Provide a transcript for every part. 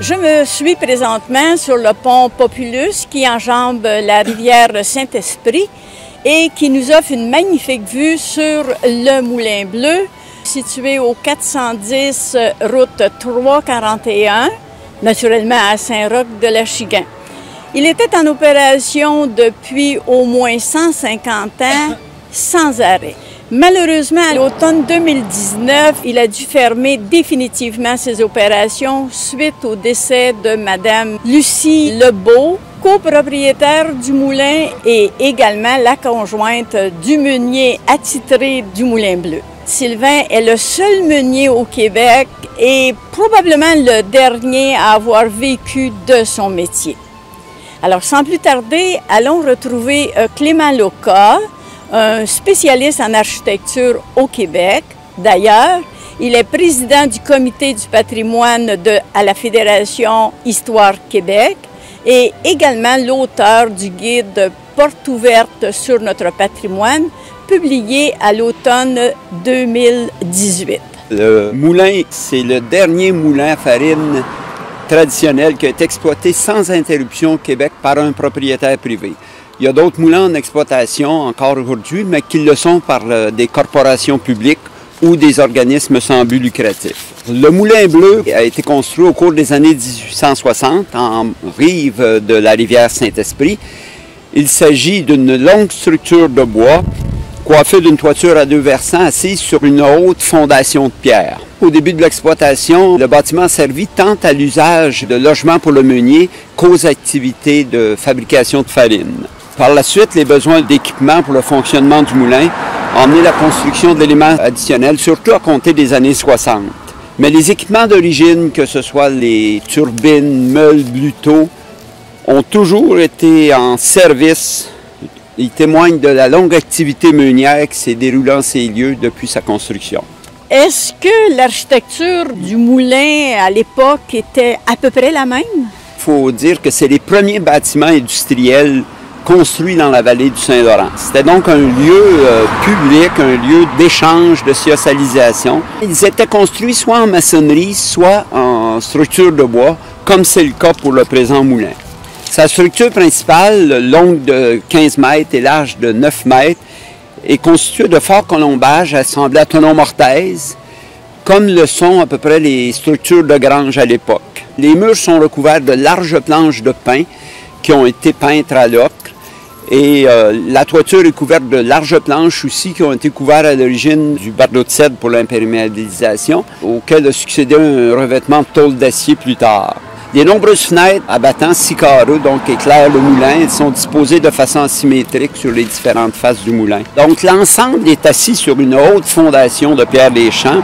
Je me suis présentement sur le pont Populus qui enjambe la rivière Saint-Esprit et qui nous offre une magnifique vue sur le Moulin Bleu, situé au 410 route 341, naturellement à Saint-Roch-de-l'Achigan. Il était en opération depuis au moins 150 ans, sans arrêt. Malheureusement, à l'automne 2019, il a dû fermer définitivement ses opérations suite au décès de Mme Lucie Lebeau, copropriétaire du moulin et également la conjointe du meunier attitré du Moulin Bleu. Sylvain est le seul meunier au Québec et probablement le dernier à avoir vécu de son métier. Alors, sans plus tarder, allons retrouver Clément Loca, un spécialiste en architecture au Québec. D'ailleurs, il est président du comité du patrimoine à la Fédération Histoire Québec et également l'auteur du guide Porte ouverte sur notre patrimoine, publié à l'automne 2018. Le moulin, c'est le dernier moulin à farine traditionnel qui a été exploité sans interruption au Québec par un propriétaire privé. Il y a d'autres moulins en exploitation encore aujourd'hui, mais qui le sont par des corporations publiques ou des organismes sans but lucratif. Le Moulin Bleu a été construit au cours des années 1860 en rive de la rivière Saint-Esprit. Il s'agit d'une longue structure de bois coiffée d'une toiture à 2 versants assise sur une haute fondation de pierre. Au début de l'exploitation, le bâtiment a servi tant à l'usage de logements pour le meunier qu'aux activités de fabrication de farine. Par la suite, les besoins d'équipement pour le fonctionnement du moulin ont amené la construction d'éléments additionnels, surtout à compter des années 60. Mais les équipements d'origine, que ce soit les turbines, meules, bluteaux, ont toujours été en service. Ils témoignent de la longue activité meunière qui s'est déroulée en ces lieux depuis sa construction. Est-ce que l'architecture du moulin à l'époque était à peu près la même? Il faut dire que c'est les premiers bâtiments industriels construits dans la vallée du Saint-Laurent. C'était donc un lieu public, un lieu d'échange, de socialisation. Ils étaient construits soit en maçonnerie, soit en structure de bois, comme c'est le cas pour le présent moulin. Sa structure principale, longue de 15 mètres et large de 9 mètres, est constituée de forts colombages assemblés à tonneaux mortaise, comme le sont à peu près les structures de grange à l'époque. Les murs sont recouverts de larges planches de pin qui ont été peintes à l'ocre. Et la toiture est couverte de larges planches aussi qui ont été couvertes à l'origine du bardeau de cèdre pour l'imperméabilisation, auquel a succédé un revêtement de tôle d'acier plus tard. Les nombreuses fenêtres abattant 6 carreaux, donc éclairent le moulin. Elles sont disposées de façon symétrique sur les différentes faces du moulin. Donc l'ensemble est assis sur une haute fondation de pierre des champs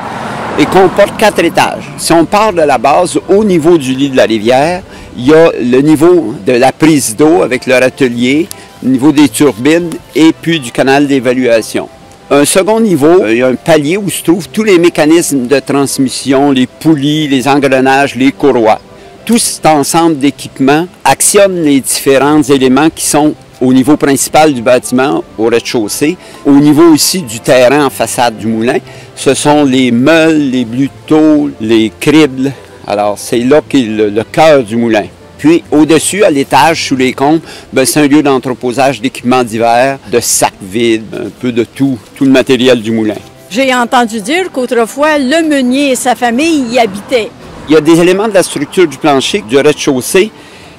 et comporte 4 étages. Si on part de la base, au niveau du lit de la rivière, il y a le niveau de la prise d'eau avec leur atelier, le niveau des turbines et puis du canal d'évaluation. Un second niveau, il y a un palier où se trouvent tous les mécanismes de transmission, les poulies, les engrenages, les courroies. Tout cet ensemble d'équipements actionne les différents éléments qui sont au niveau principal du bâtiment, au rez-de-chaussée, au niveau aussi du terrain en façade du moulin. Ce sont les meules, les bluteaux, les cribles. Alors, c'est là qu'est le cœur du moulin. Puis, au-dessus, à l'étage, sous les combles, c'est un lieu d'entreposage d'équipements divers, de sacs vides, un peu de tout le matériel du moulin. J'ai entendu dire qu'autrefois, le meunier et sa famille y habitaient. Il y a des éléments de la structure du plancher, du rez-de-chaussée,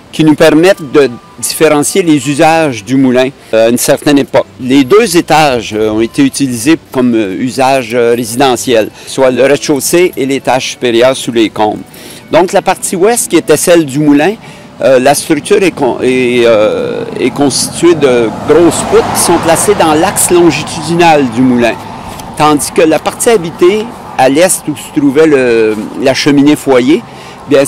qui nous permettent de différencier les usages du moulin à une certaine époque. Les 2 étages ont été utilisés comme usage résidentiel, soit le rez-de-chaussée et l'étage supérieur sous les combles. Donc la partie ouest, qui était celle du moulin, la structure est constituée de grosses poutres qui sont placées dans l'axe longitudinal du moulin, tandis que la partie habitée, à l'est où se trouvait la cheminée foyer, bien,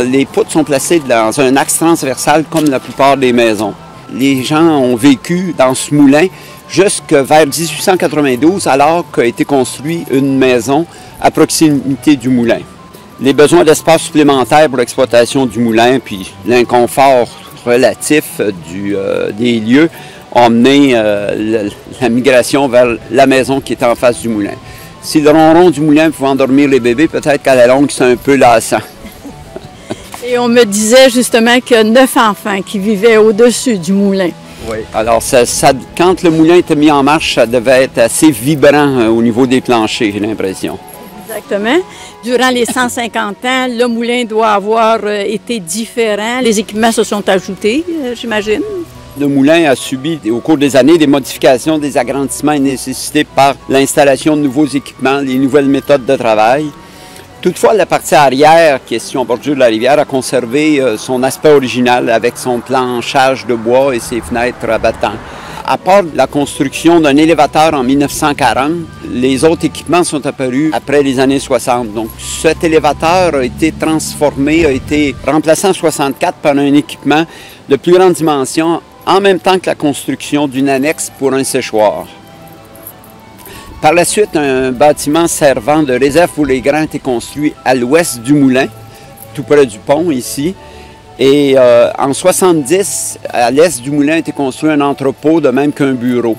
les poutres sont placées dans un axe transversal comme la plupart des maisons. Les gens ont vécu dans ce moulin jusqu'à vers 1892, alors qu'a été construite une maison à proximité du moulin. Les besoins d'espace supplémentaire pour l'exploitation du moulin, puis l'inconfort relatif des lieux, ont amené la migration vers la maison qui était en face du moulin. Si le ronron du moulin pouvait endormir les bébés, peut-être qu'à la longue, c'est un peu lassant. Et on me disait justement qu'il y a 9 enfants qui vivaient au-dessus du moulin. Oui. Alors, quand le moulin était mis en marche, ça devait être assez vibrant au niveau des planchers, j'ai l'impression. Exactement. Durant les 150 ans, le moulin doit avoir été différent. Les équipements se sont ajoutés, j'imagine. Le moulin a subi au cours des années des modifications, des agrandissements nécessités par l'installation de nouveaux équipements, les nouvelles méthodes de travail. Toutefois, la partie arrière, qui est située en bordure de la rivière, a conservé son aspect original avec son planchage de bois et ses fenêtres à battants. À part la construction d'un élévateur en 1940, les autres équipements sont apparus après les années 60. Donc, cet élévateur a été transformé, a été remplacé en 64 par un équipement de plus grande dimension, en même temps que la construction d'une annexe pour un séchoir. Par la suite, un bâtiment servant de réserve pour les grains a été construit à l'ouest du moulin, tout près du pont ici. Et en 70, à l'est du moulin a été construit un entrepôt, de même qu'un bureau.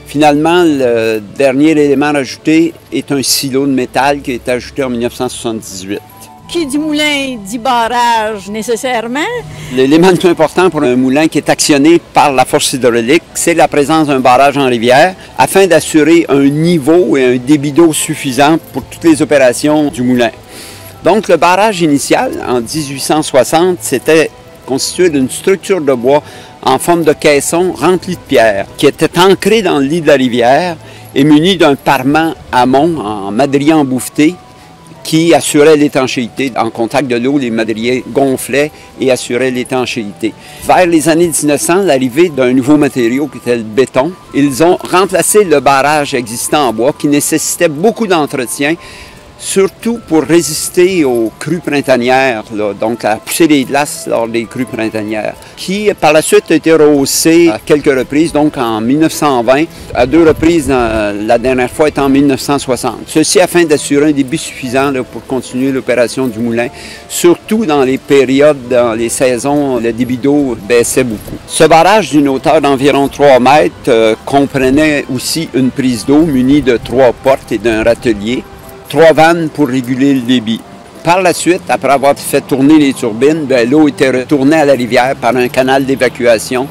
Finalement, le dernier élément rajouté est un silo de métal qui a été ajouté en 1978. Qui dit moulin dit barrage nécessairement. L'élément le plus important pour un moulin qui est actionné par la force hydraulique, c'est la présence d'un barrage en rivière afin d'assurer un niveau et un débit d'eau suffisant pour toutes les opérations du moulin. Donc, le barrage initial, en 1860, c'était constitué d'une structure de bois en forme de caisson rempli de pierre qui était ancrée dans le lit de la rivière et muni d'un parement amont en madrier embouffeté qui assurait l'étanchéité. En contact de l'eau, les madriers gonflaient et assuraient l'étanchéité. Vers les années 1900, l'arrivée d'un nouveau matériau qui était le béton, ils ont remplacé le barrage existant en bois qui nécessitait beaucoup d'entretien, surtout pour résister aux crues printanières, donc à pousser les glaces lors des crues printanières, qui par la suite a été rehaussé à quelques reprises, donc en 1920, à 2 reprises, la dernière fois étant en 1960. Ceci afin d'assurer un débit suffisant pour continuer l'opération du moulin, surtout dans les périodes, dans les saisons, le débit d'eau baissait beaucoup. Ce barrage d'une hauteur d'environ 3 mètres comprenait aussi une prise d'eau munie de 3 portes et d'un râtelier, 3 vannes pour réguler le débit. Par la suite, après avoir fait tourner les turbines, l'eau était retournée à la rivière par un canal d'évacuation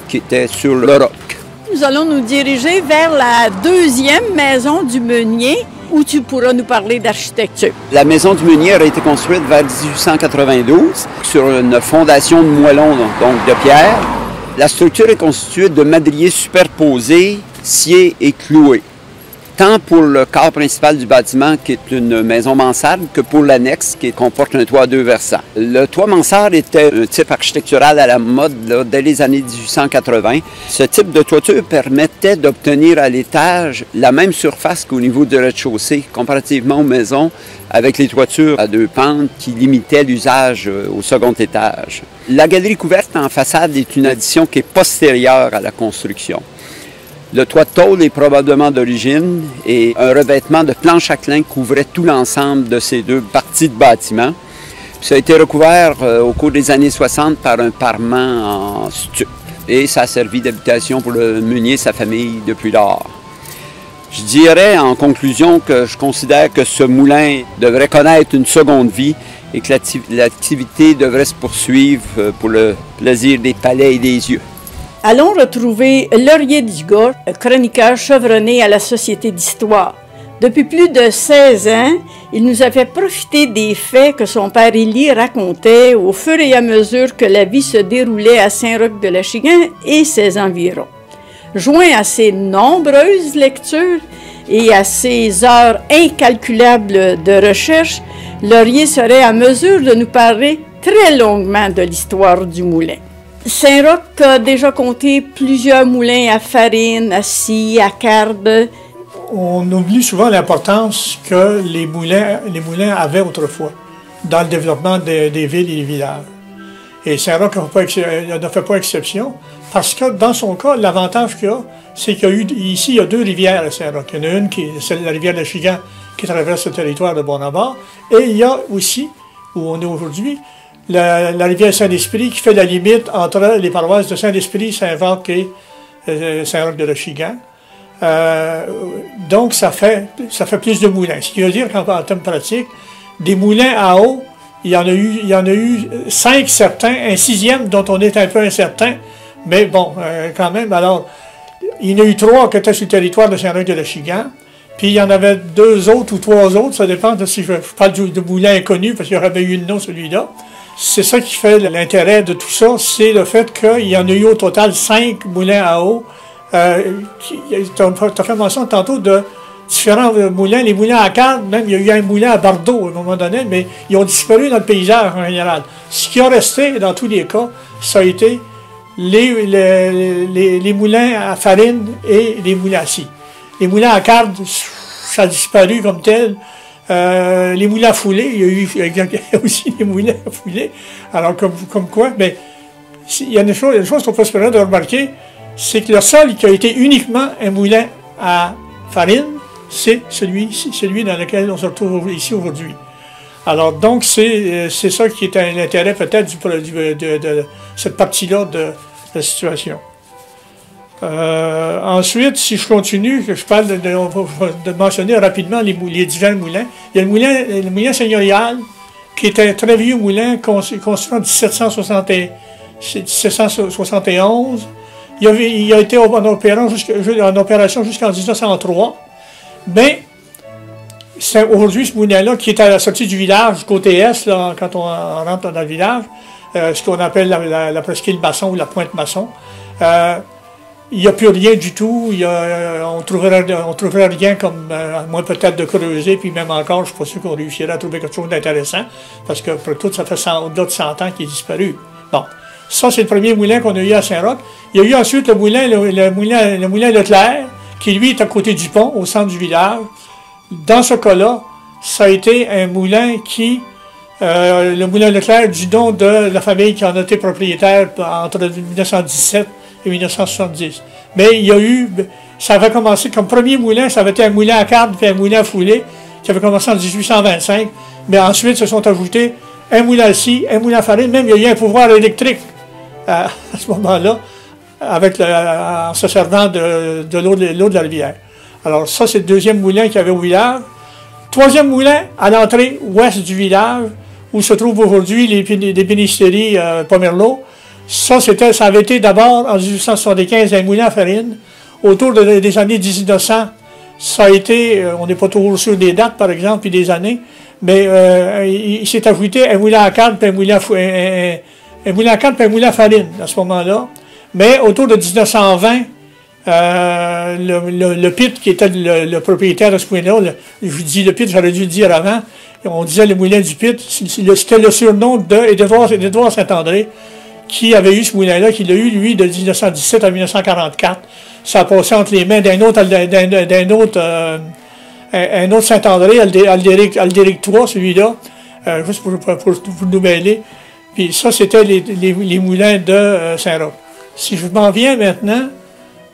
qui était sur le roc. Nous allons nous diriger vers la deuxième maison du meunier où tu pourras nous parler d'architecture. La maison du meunier a été construite vers 1892 sur une fondation de moellons, donc de pierre. La structure est constituée de madriers superposés, sciés et cloués, tant pour le corps principal du bâtiment, qui est une maison mansarde, que pour l'annexe, qui comporte un toit à 2 versants. Le toit mansarde était un type architectural à la mode dès les années 1880. Ce type de toiture permettait d'obtenir à l'étage la même surface qu'au niveau du rez-de-chaussée, comparativement aux maisons avec les toitures à 2 pentes qui limitaient l'usage au second étage. La galerie couverte en façade est une addition qui est postérieure à la construction. Le toit de tôle est probablement d'origine et un revêtement de planche à clin couvrait tout l'ensemble de ces 2 parties de bâtiment. Puis ça a été recouvert au cours des années 60 par un parement en stuc et ça a servi d'habitation pour le meunier et sa famille depuis lors. Je dirais en conclusion que je considère que ce moulin devrait connaître une seconde vie et que l'activité devrait se poursuivre pour le plaisir des palais et des yeux. Allons retrouver Laurier Dugas, chroniqueur chevronné à la Société d'histoire. Depuis plus de 16 ans, il nous a fait profiter des faits que son père Élie racontait au fur et à mesure que la vie se déroulait à Saint-Roch-de-l'Achigan et ses environs. Joint à ses nombreuses lectures et à ses heures incalculables de recherche, Laurier serait à mesure de nous parler très longuement de l'histoire du moulin. Saint-Roch a déjà compté plusieurs moulins à farine, à scie, à carde. On oublie souvent l'importance que les moulins avaient autrefois dans le développement des villes et des villages. Et Saint-Roch ne fait pas exception parce que dans son cas, l'avantage qu'il y a, c'est qu'il y a eu ici, il y a 2 rivières à Saint-Roch. Il y en a une qui est la rivière de l'Achigan qui traverse le territoire de Bon-Abord et il y a aussi, où on est aujourd'hui, la rivière Saint-Esprit qui fait la limite entre les paroisses de Saint-Esprit, Saint-Roch et Saint-Roch-de-l'Achigan. Donc, ça fait plus de moulins. Ce qui veut dire qu'en termes pratiques, des moulins à eau il y en a eu 5 certains, un 6e dont on est un peu incertain, mais bon, quand même, alors, il y en a eu 3 qui étaient sur le territoire de Saint-Roch-de-L'Achigan, puis il y en avait 2 autres ou 3 autres, ça dépend de si je parle de moulin inconnu, parce qu'il y aurait eu le nom celui-là. C'est ça qui fait l'intérêt de tout ça, c'est le fait qu'il y en a eu au total 5 moulins à eau. Tu as fait mention tantôt de différents moulins, les moulins à cartes, même il y a eu un moulin à Bordeaux à un moment donné, mais ils ont disparu dans le paysage en général. Ce qui a resté dans tous les cas, ça a été les moulins à farine et les moulins à scie. Les moulins à cartes, ça a disparu comme tel. Les moulins à fouler, il y a eu aussi des moulins à fouler. Alors, comme quoi, mais il y a une chose qu'on peut se permettre de remarquer, c'est que le seul qui a été uniquement un moulin à farine, c'est celui dans lequel on se retrouve ici aujourd'hui. Alors, donc, c'est ça qui est l'intérêt peut-être de cette partie-là de la situation. Ensuite, si je continue, je parle de mentionner rapidement les divers moulins. Il y a le moulin seigneurial, qui est un très vieux moulin construit en 1771. Il a été en opération jusqu'en 1903. Mais aujourd'hui, ce moulin-là, qui est à la sortie du village, côté est, là, quand on rentre dans le village, ce qu'on appelle la presqu'île Masson ou la pointe Masson, il n'y a plus rien du tout. On trouverait rien comme, à moins peut-être de creuser, puis même encore, je ne suis pas sûr qu'on réussirait à trouver quelque chose d'intéressant, parce que pour tout, ça fait au-delà de 100 ans qu'il est disparu. Bon, ça, c'est le premier moulin qu'on a eu à Saint-Roch. Il y a eu ensuite le moulin Leclerc, qui lui est à côté du pont, au centre du village. Dans ce cas-là, ça a été un moulin le moulin Leclerc, du don de la famille qui en a été propriétaire entre 1917 et 1970. Mais il y a eu, ça avait commencé comme premier moulin, ça avait été un moulin à cartes puis un moulin à fouler, qui avait commencé en 1825, mais ensuite se sont ajoutés un moulin à scie, un moulin à farine, même il y a eu un pouvoir électrique à ce moment-là, en se servant de l'eau de la rivière. Alors ça, c'est le deuxième moulin qu'il y avait au village. Troisième moulin, à l'entrée ouest du village, où se trouvent aujourd'hui les bénisteries Pomerleau. Ça avait été d'abord, en 1875, un moulin à farine. Autour des années 1900, ça a été, on n'est pas toujours sûr des dates, par exemple, puis des années, mais il s'est ajouté un moulin à cartes, puis un moulin à farine, à ce moment-là. Mais autour de 1920, le Pitt, qui était le propriétaire de ce moulin-là, je dis le Pitt, j'aurais dû le dire avant, on disait le moulin du Pitt, c'était le surnom d'Édouard Saint-André, qui avait eu ce moulin-là, qui l'a eu, lui, de 1917 à 1944. Ça a passé entre les mains d'un autre Saint-André, Aldéric III, celui-là, juste pour nous mêler. Puis ça, c'était les moulins de Saint-Roch. Si je m'en viens maintenant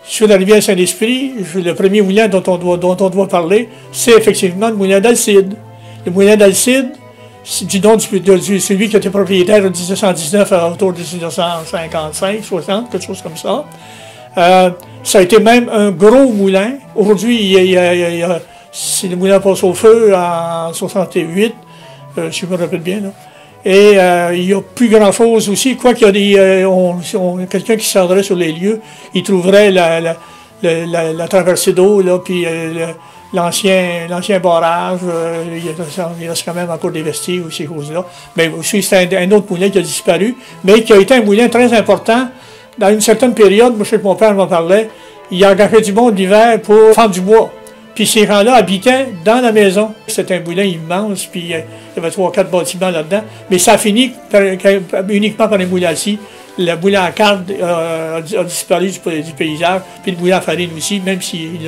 sur la rivière Saint-Esprit, le premier moulin dont on doit parler, c'est effectivement le moulin d'Alcide. Le moulin d'Alcide, du nom de celui qui était propriétaire en 1919 autour de 1955, 60, quelque chose comme ça. Ça a été même un gros moulin. Aujourd'hui, le moulin passe au feu en 68, si je me rappelle bien, là. Et il n'y a plus grand-chose aussi, quoi qu'il y a quelqu'un qui se rendrait sur les lieux, il trouverait la traversée d'eau, là, puis l'ancien barrage, il reste quand même encore des vestiges ou ces choses-là. Mais aussi, c'est un autre moulin qui a disparu, mais qui a été un moulin très important. Dans une certaine période, moi, je sais que mon père m'en parlait, il engagé du monde l'hiver pour faire du bois. Puis ces gens-là habitaient dans la maison. C'était un moulin immense, puis il y avait 3 ou 4 bâtiments là-dedans. Mais ça a fini uniquement par un moulin à scie. Le moulin à cartes a disparu du paysage, puis le moulin à farine aussi, même s'il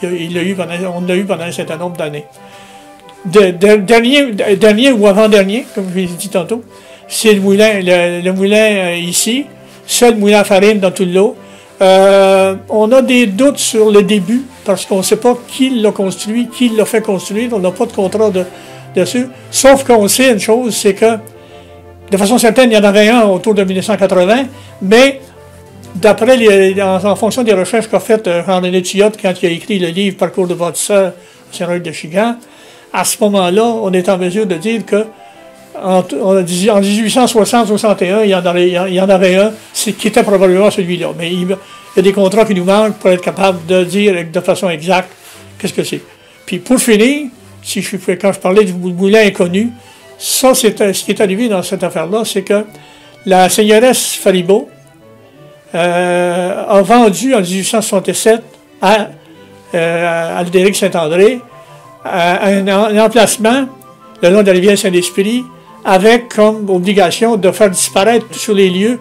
on l'a eu pendant un certain nombre d'années. Dernier ou avant-dernier, comme je l'ai dit tantôt, c'est le moulin ici, seul moulin à farine dans tout l'eau. On a des doutes sur le début, parce qu'on ne sait pas qui l'a construit, qui l'a fait construire, on n'a pas de contrat dessus. Sauf qu'on sait une chose, c'est que, de façon certaine, il y en avait un autour de 1980, mais d'après en fonction des recherches qu'a faites Jean-René Thiot quand il a écrit le livre Parcours de bâtisseur à Saint-Roch-de-L'Achigan, à ce moment-là, on est en mesure de dire que En 1860-61, il y en avait un qui était probablement celui-là. Mais il y a des contrats qui nous manquent pour être capable de dire de façon exacte qu'est-ce que c'est. Puis pour finir, quand je parlais du moulin inconnu, ça, ce qui est arrivé dans cette affaire-là, c'est que la seigneuresse Faribault a vendu en 1867 à Aldéric Saint-André un emplacement le long de la rivière Saint-Esprit avec comme obligation de faire disparaître sur les lieux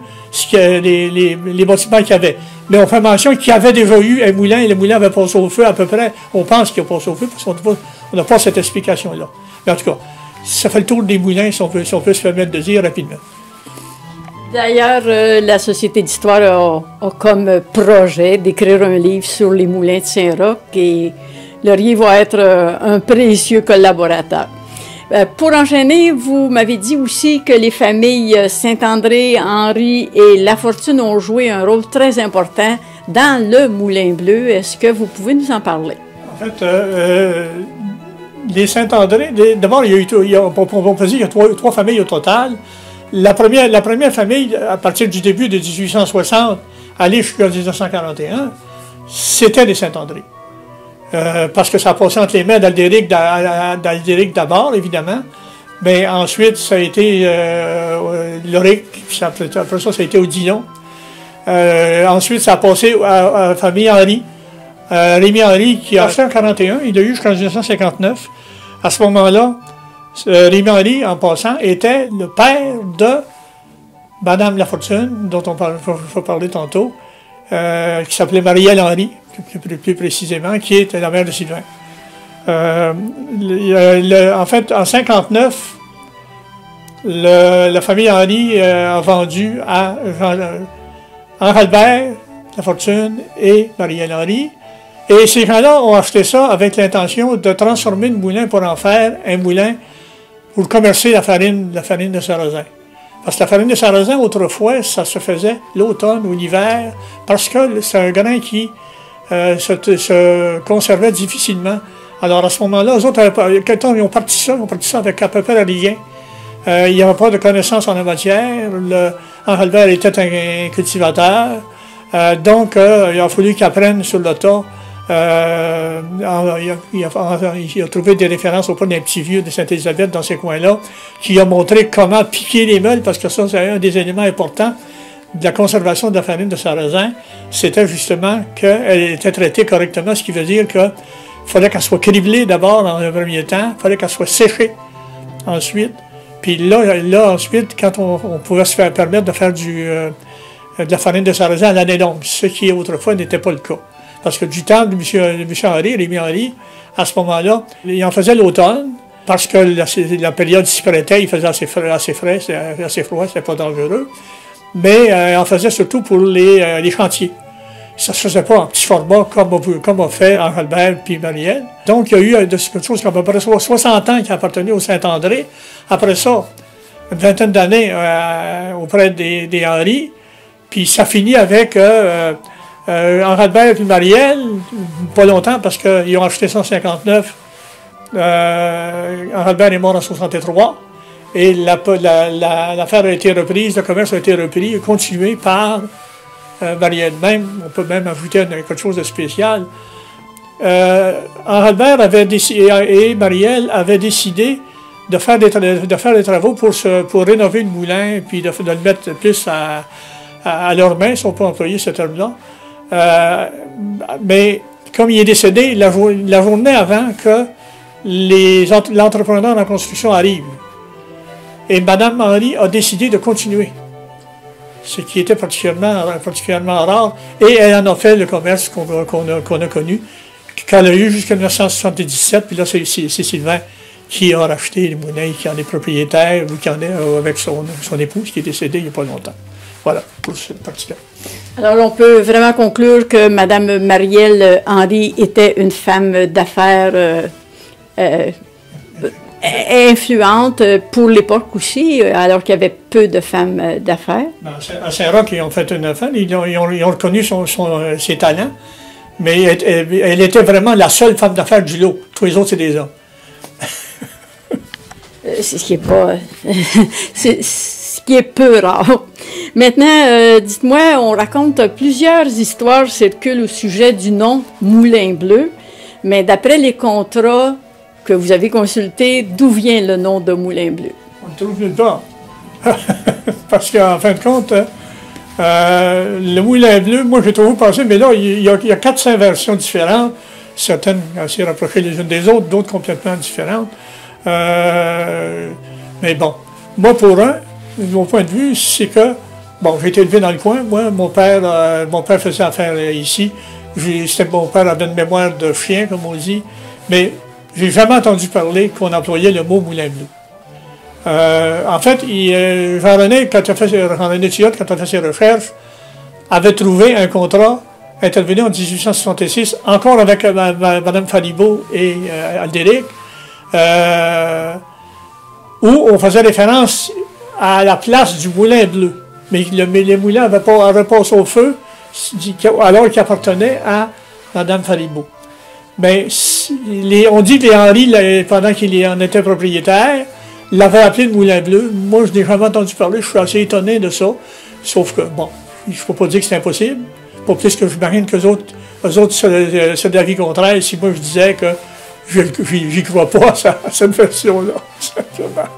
les bâtiments qu'il y avait. Mais on fait mention qu'il y avait déjà eu un moulin et le moulin avait passé au feu à peu près. On pense qu'il a passé au feu parce qu'on n'a pas cette explication-là. Mais en tout cas, ça fait le tour des moulins si on peut se permettre de dire rapidement. D'ailleurs, la Société d'histoire a comme projet d'écrire un livre sur les moulins de Saint-Roch et Laurier va être un précieux collaborateur. Pour enchaîner, vous m'avez dit aussi que les familles Saint-André, Henry et Lafortune ont joué un rôle très important dans le Moulin Bleu. Est-ce que vous pouvez nous en parler? En fait, les Saint-André, d'abord, on peut dire qu'il y a trois familles au total. La première famille, à partir du début de 1860, aller jusqu'en 1941, c'était les Saint-André. Parce que ça a passé entre les mains d'Aldéric d'abord, évidemment, mais ensuite, ça a été Loric, après ça, ça a été Odillon. Ensuite, ça a passé à la famille Henry. Rémy Henry, qui a acheté en 1941, il a eu jusqu'en 1959. À ce moment-là, Rémy Henry, en passant, était le père de Madame Lafortune, dont on va parler tantôt, qui s'appelait Marielle Henry, plus précisément, qui était la mère de Sylvain. En fait, en 1959, la famille Henry a vendu à Henri-Albert Lafortune et Marielle Henry. Et ces gens-là ont acheté ça avec l'intention de transformer le moulin pour en faire un moulin pour commercer la farine de sarrasin. Parce que la farine de sarrasin, autrefois, ça se faisait l'automne ou l'hiver, parce que c'est un grain qui se conservait difficilement. Alors à ce moment-là, eux autres, quand ils ont parti ça avec à peu près rien. Il n'y avait pas de connaissances en la matière. Henri Albert était un cultivateur. Donc, il a fallu qu'il apprenne sur le tas. Il a trouvé des références auprès d'un petit vieux de Sainte-Élisabeth dans ces coins-là, qui a montré comment piquer les meules, parce que ça, c'est un des éléments importants de la conservation de la farine de sarrasin. C'était justement qu'elle était traitée correctement, ce qui veut dire qu'il fallait qu'elle soit criblée d'abord dans un premier temps, il fallait qu'elle soit séchée ensuite. Puis là ensuite, quand on pouvait se permettre de faire de la farine de sarrasin à l'année longue, ce qui autrefois n'était pas le cas. Parce que du temps de M. Henry, Rémy Henry, à ce moment-là, il en faisait l'automne, parce que la période s'y prêtait, il faisait assez frais, assez froid, c'était pas dangereux. Mais il en faisait surtout pour les chantiers. Ça ne se faisait pas en petit format comme a fait Henri Albert puis Marielle. Donc, il y a eu quelque chose comme à peu près 60 ans qui appartenait au Saint-André. Après ça, une vingtaine d'années auprès des Henry. Puis ça finit avec Henri Albert et Marielle, pas longtemps parce qu'ils ont acheté ça en 1959. Henri Albert est mort en 1963. Et l'affaire a été reprise, le commerce a été repris et continué par Marielle. On peut même ajouter quelque chose de spécial. Henri Albert et Marielle avaient décidé de faire des travaux pour rénover le moulin et puis de le mettre plus à leurs mains, si on peut employer ce terme-là. Mais comme il est décédé, la journée avant que l'entrepreneur en construction arrive, et Mme Henry a décidé de continuer, ce qui était particulièrement rare, et elle en a fait le commerce qu'on a connu, qu'elle a eu jusqu'en 1977, puis là c'est Sylvain qui a racheté les moulins, qui en est propriétaire, ou qui en est avec son épouse qui est décédée il n'y a pas longtemps. Voilà, pour cette partie-là. Alors, on peut vraiment conclure que Mme Marielle Henry était une femme d'affaires influente pour l'époque aussi, alors qu'il y avait peu de femmes d'affaires. À Saint-Roch, ils ont fait une affaire, ils ont reconnu ses talents, mais elle était vraiment la seule femme d'affaires du lot. Tous les autres, c'est des hommes. C'est ce qui est pas... c'est ce qui est peu rare. Maintenant, dites-moi, on raconte plusieurs histoires circulent au sujet du nom Moulin Bleu, mais d'après les contrats que vous avez consultés, d'où vient le nom de Moulin Bleu? On ne trouve nulle part. Parce qu'en fin de compte, le Moulin Bleu, moi j'ai toujours pensé, mais là, il y a 400 versions différentes, certaines assez rapprochées les unes des autres, d'autres complètement différentes. Mais bon, moi pour mon point de vue, c'est que, bon, j'ai été élevé dans le coin, moi, mon père faisait affaire ici, mon père avait une mémoire de chien, comme on dit, mais j'ai jamais entendu parler qu'on employait le mot Moulin Bleu. En fait, Jean-René Thiotte, quand il a fait ses recherches, avait trouvé un contrat intervenu en 1866, encore avec Mme Falibault et Aldéric, où on faisait référence à la place du Moulin Bleu. Mais les moulins avaient passé au feu, alors qu'ils appartenaient à Mme Falibault. Mais on dit que les Henry, pendant qu'il en était propriétaire, l'avait appelé le Moulin Bleu. Moi, je n'ai jamais entendu parler, je suis assez étonné de ça. Sauf que, bon, je ne peux pas dire que c'est impossible. Pas plus que je m'imagine qu'eux autres c'est d'avis contraire. Si moi je disais que j'y crois pas à cette version-là, simplement.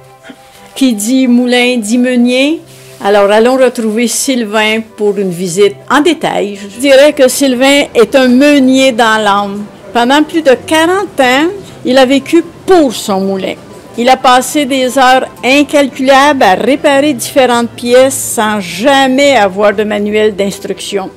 Qui dit moulin dit meunier. Alors, allons retrouver Sylvain pour une visite en détail. Je dirais que Sylvain est un meunier dans l'âme. Pendant plus de 40 ans, il a vécu pour son moulin. Il a passé des heures incalculables à réparer différentes pièces sans jamais avoir de manuel d'instruction.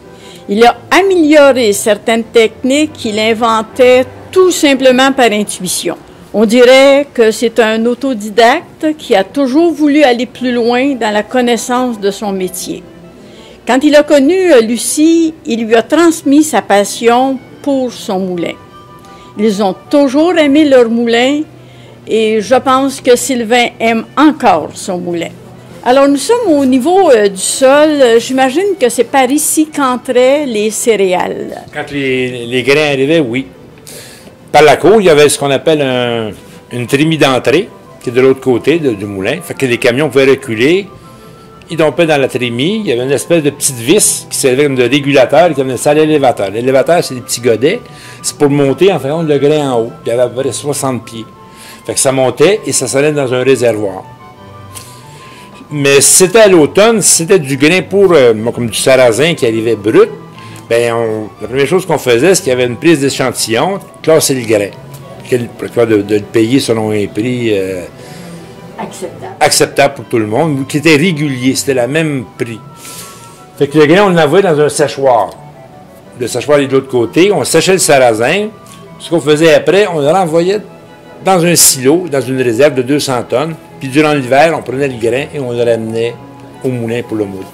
Il a amélioré certaines techniques qu'il inventait tout simplement par intuition. On dirait que c'est un autodidacte qui a toujours voulu aller plus loin dans la connaissance de son métier. Quand il a connu Lucie, il lui a transmis sa passion pour son moulin. Ils ont toujours aimé leur moulin et je pense que Sylvain aime encore son moulin. Alors, nous sommes au niveau du sol. J'imagine que c'est par ici qu'entraient les céréales. Quand les grains arrivaient, oui. Par la cour, il y avait ce qu'on appelle une trémie d'entrée, qui est de l'autre côté du moulin. Fait que les camions pouvaient reculer. Ils dompaient dans la trémie. Il y avait une espèce de petite vis qui servait comme de régulateur, qui amenait ça à l'élévateur. L'élévateur, c'est des petits godets. C'est pour monter, en fait, le grain en haut. Il y avait à peu près 60 pieds. Fait que ça montait et ça s'allait dans un réservoir. Mais si c'était à l'automne, si c'était du grain pour, comme du sarrasin qui arrivait brut, bien, la première chose qu'on faisait, c'est qu'il y avait une prise d'échantillon, classer le grain, de le payer selon un prix acceptable pour tout le monde, qui était régulier, c'était le même prix. Fait que le grain, on l'envoyait dans un séchoir. Le séchoir est de l'autre côté, on séchait le sarrasin. Ce qu'on faisait après, on le renvoyait dans un silo, dans une réserve de 200 tonnes. Puis durant l'hiver, on prenait le grain et on le ramenait au moulin pour le moudre.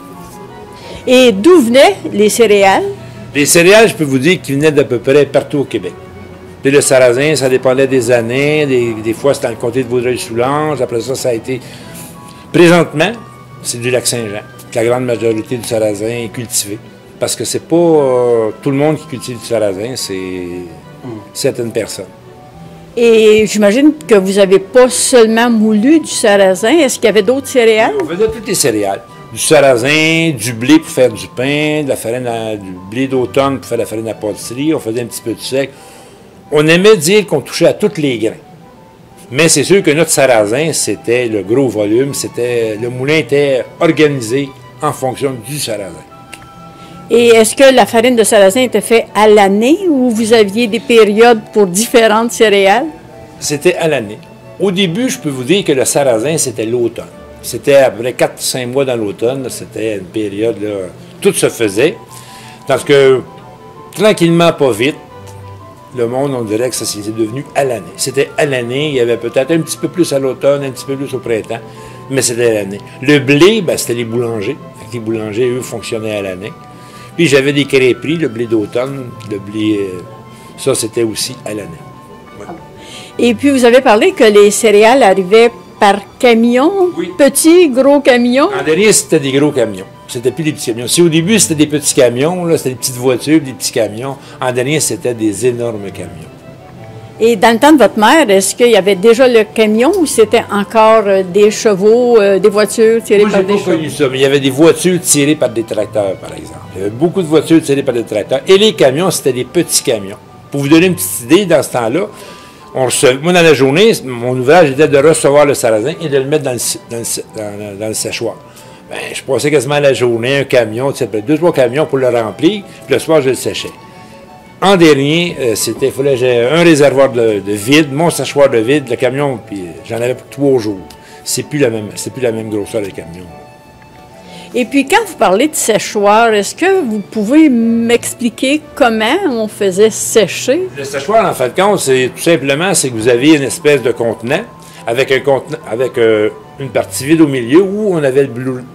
Et d'où venaient les céréales? Les céréales, je peux vous dire qu'ils venaient d'à peu près partout au Québec. Puis le sarrasin, ça dépendait des années. Des fois, c'était dans le comté de Vaudreuil-Soulanges. Après ça, ça a été... Présentement, c'est du Lac-Saint-Jean. La grande majorité du sarrasin est cultivée. Parce que c'est pas tout le monde qui cultive du sarrasin, c'est certaines personnes. Et j'imagine que vous n'avez pas seulement moulu du sarrasin. Est-ce qu'il y avait d'autres céréales? On faisait toutes les céréales. Du sarrasin, du blé pour faire du pain, de la farine du blé d'automne pour faire la farine à pâtisserie. On faisait un petit peu de sec. On aimait dire qu'on touchait à tous les grains. Mais c'est sûr que notre sarrasin, c'était le gros volume. Le moulin était organisé en fonction du sarrasin. Et est-ce que la farine de sarrasin était faite à l'année ou vous aviez des périodes pour différentes céréales? C'était à l'année. Au début, je peux vous dire que le sarrasin, c'était l'automne. C'était à peu près 4-5 mois dans l'automne. C'était une période, là, tout se faisait. Parce que, tranquillement, pas vite, le monde, on dirait que ça s'était devenu à l'année. C'était à l'année. Il y avait peut-être un petit peu plus à l'automne, un petit peu plus au printemps, mais c'était à l'année. Le blé, ben, c'était les boulangers. Les boulangers, eux, fonctionnaient à l'année. Puis j'avais des crêperies, le blé d'automne, le blé... ça, c'était aussi à l'année. Ouais. Et puis, vous avez parlé que les céréales arrivaient par camion, oui. Petits, gros camions? En dernier, c'était des gros camions. C'était plus des petits camions. Si au début, c'était des petits camions, là, c'était des petites voitures, des petits camions. En dernier, c'était des énormes camions. Et dans le temps de votre mère, est-ce qu'il y avait déjà le camion ou c'était encore des chevaux, des voitures tirées par des chevaux? Moi, j'ai pas connu ça, mais il y avait des voitures tirées par des tracteurs, par exemple. Il y avait beaucoup de voitures tirées par des tracteurs. Et les camions, c'était des petits camions. Pour vous donner une petite idée, dans ce temps-là, moi, dans la journée, mon ouvrage était de recevoir le sarrasin et de le mettre dans le séchoir. Ben, je passais quasiment la journée, un camion, tu sais, 2-3 camions pour le remplir, puis le soir, je le séchais. En dernier, il fallait que j'ai un réservoir de vide, mon séchoir de vide, le camion, puis j'en avais pour 3 jours. C'est plus la même grosseur de camion. Et puis, quand vous parlez de séchoir, est-ce que vous pouvez m'expliquer comment on faisait sécher? Le séchoir, en fait, c'est tout simplement, c'est que vous aviez une espèce de contenant avec une partie vide au milieu où on avait